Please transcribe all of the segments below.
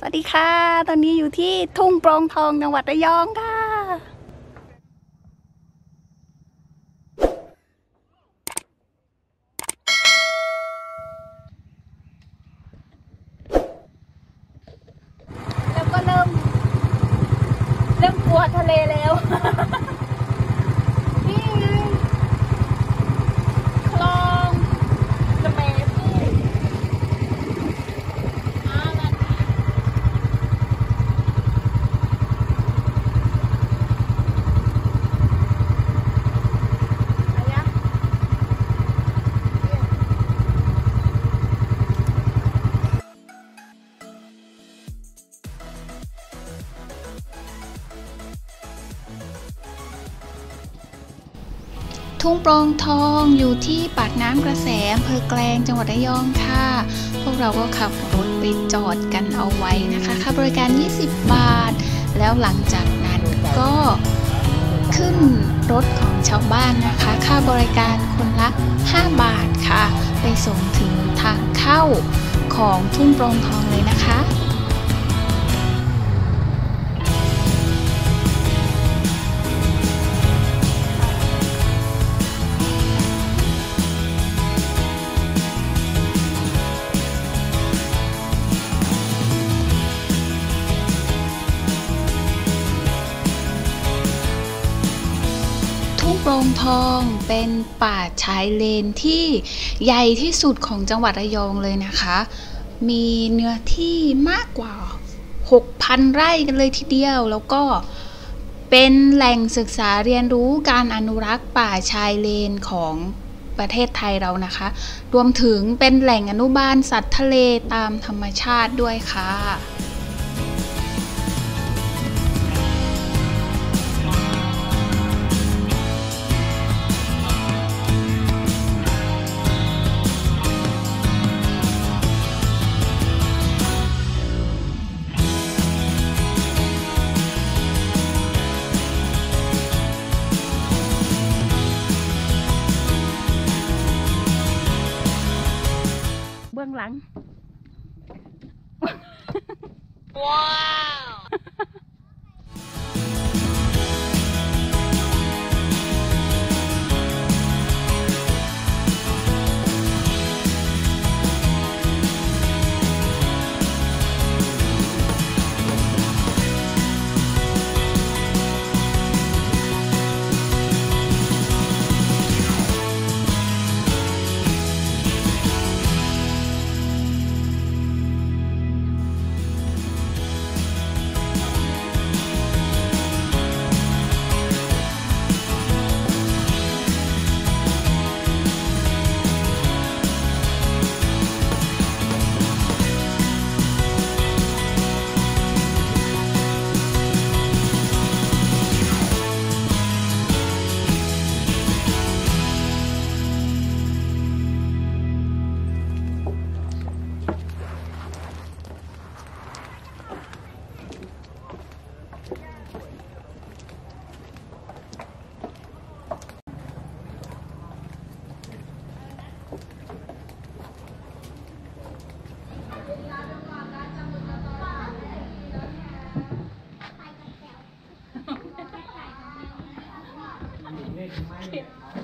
สวัสดีค่ะตอนนี้อยู่ที่ทุ่งโปร่งทองจังหวัดระยองค่ะแล้วก็เริ่มกลัวทะเลแล้วนี่ไงคลองกระแมพี่ทุ่งโปร่งทองอยู่ที่ปากน้ำกระแสอำเภอแกลงจังหวัดระยองค่ะพวกเราก็ขับรถไปจอดกันเอาไว้นะคะค่าบริการ20 บาทแล้วหลังจากนั้นก็ขึ้นรถของชาวบ้านนะคะค่าบริการคนละ5 บาทค่ะไปส่งถึงทางเข้าของทุ่งโปร่งทองเลยนะคะทุ่งโปร่งทองเป็นป่าชายเลนที่ใหญ่ที่สุดของจังหวัดระยองเลยนะคะมีเนื้อที่มากกว่า 6,000 ไร่กันเลยทีเดียวแล้วก็เป็นแหล่งศึกษาเรียนรู้การอนุรักษ์ป่าชายเลนของประเทศไทยเรานะคะรวมถึงเป็นแหล่งอนุบาลสัตว์ทะเลตามธรรมชาติด้วยค่ะเบื้องหลังว้าว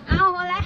เอาแล้ว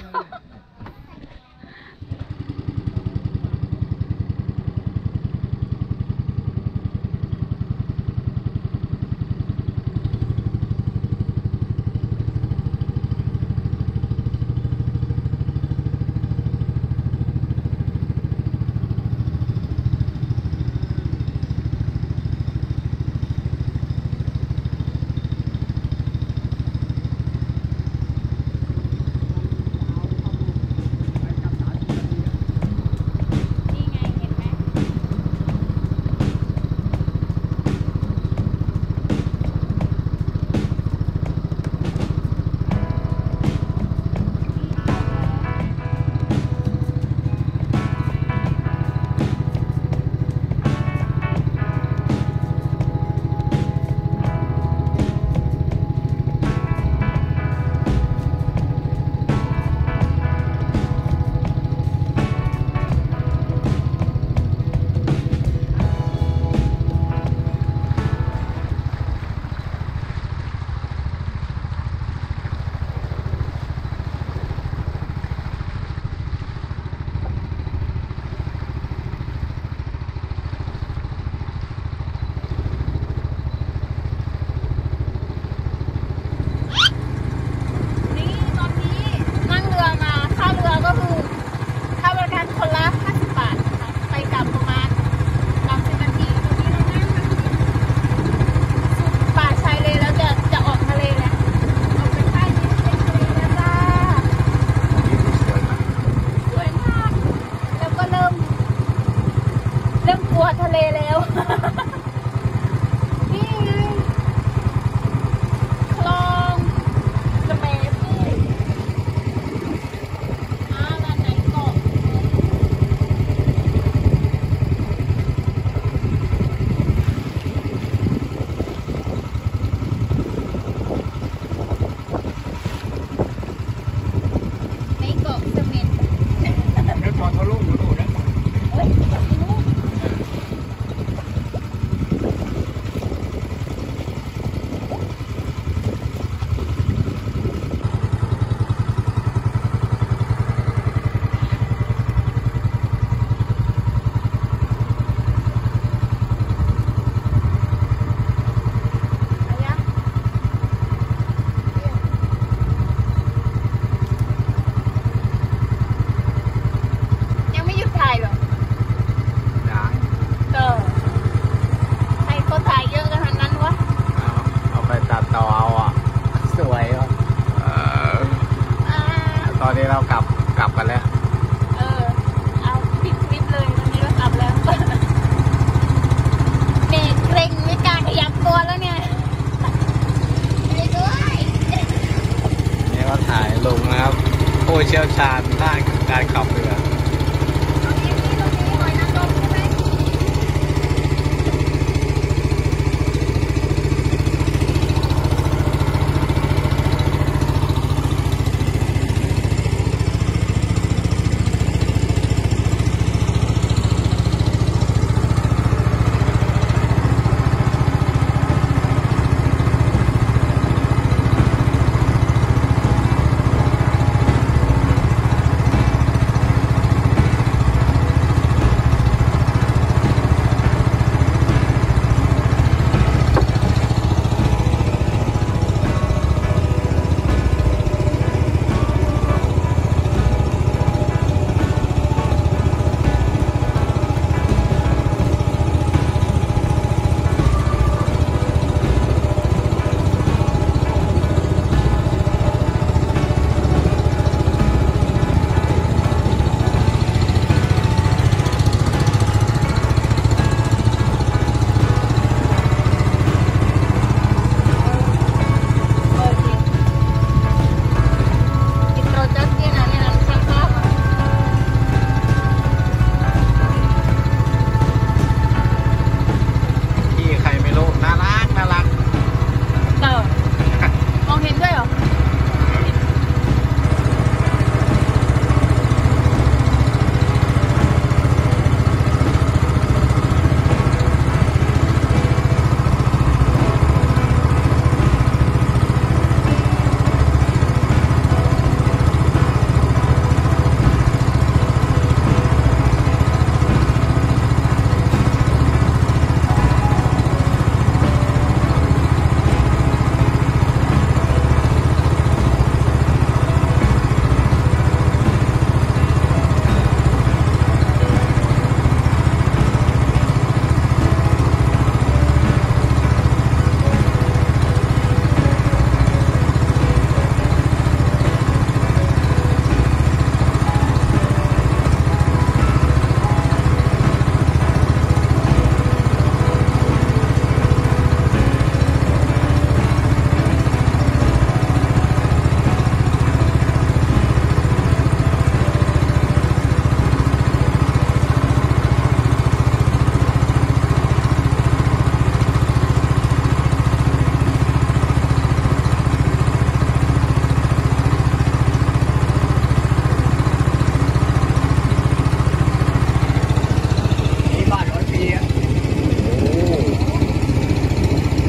แล้วนี่ไงคลองจะแม่พูดร้านไหนเกาะในเกาะเสม็ดนึกพอทะลุอยู่ดูนะเฮ้ยยังไม่หยุดถ่ายหรอ ยัง ให้เขาถ่ายเยอะกันทั้งนั้นวะ เอาไปตัดต่อเอาอ่ะสวยอ่ะตอนนี้เรากลับกันแล้วเอาปิดคลิปเลยวันนี้เรากลับแล้วเด็กเกรงไม่กล้าขยับตัวแล้วเนี่ยไปด้วย นี่ก็ถ่ายลงนะครับผู้เชี่ยวชาญด้านการขับเรือตรงนี้หอยนางรมใช่ไหมที่ใครไม่รู้น่ารักมองเห็นด้วยเหรอ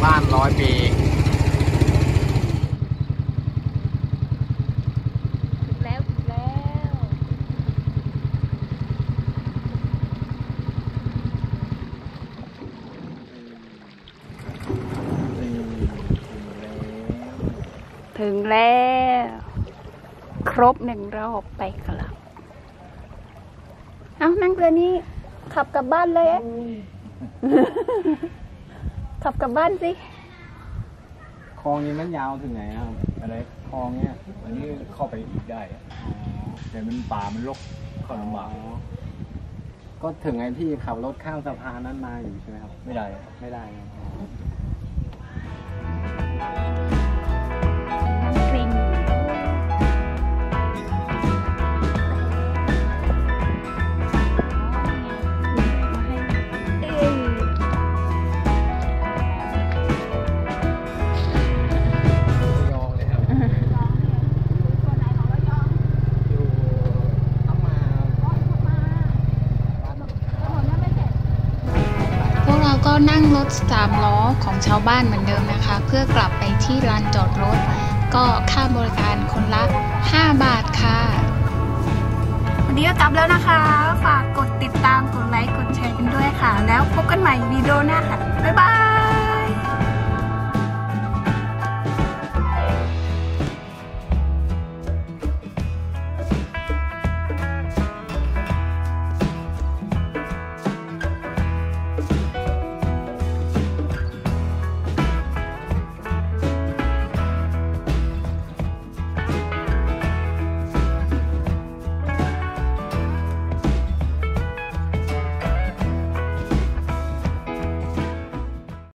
บ้าน100 ปี ถึงแล้วถึงแล้วครบ1 รอบไปกันแล้วเอานั่งเรือนี้ขับกลับบ้านเลยขับกลับบ้านสิ คลองนี้มันยาวถึงไหนครับอะไรคลองเนี้ยอันนี้เข้าไปอีกได้แต่มันป่ามันรกเข้าลำบาก ก็ถึงไอ้ที่ขับรถข้ามสะพานนั้นมาอยู่ใช่ไหมครับไม่ได้ไม่ได้นะก็นั่งรถ3 ล้อของชาวบ้านเหมือนเดิมนะคะเพื่อกลับไปที่ลานจอดรถก็ค่าบริการคนละ5 บาทค่ะวันนี้ก็กลับแล้วนะคะฝากกดติดตามกดไลค์กดแชร์กันด้วยค่ะแล้วพบกันใหม่วิดีโอหน้าค่ะบ๊ายบาย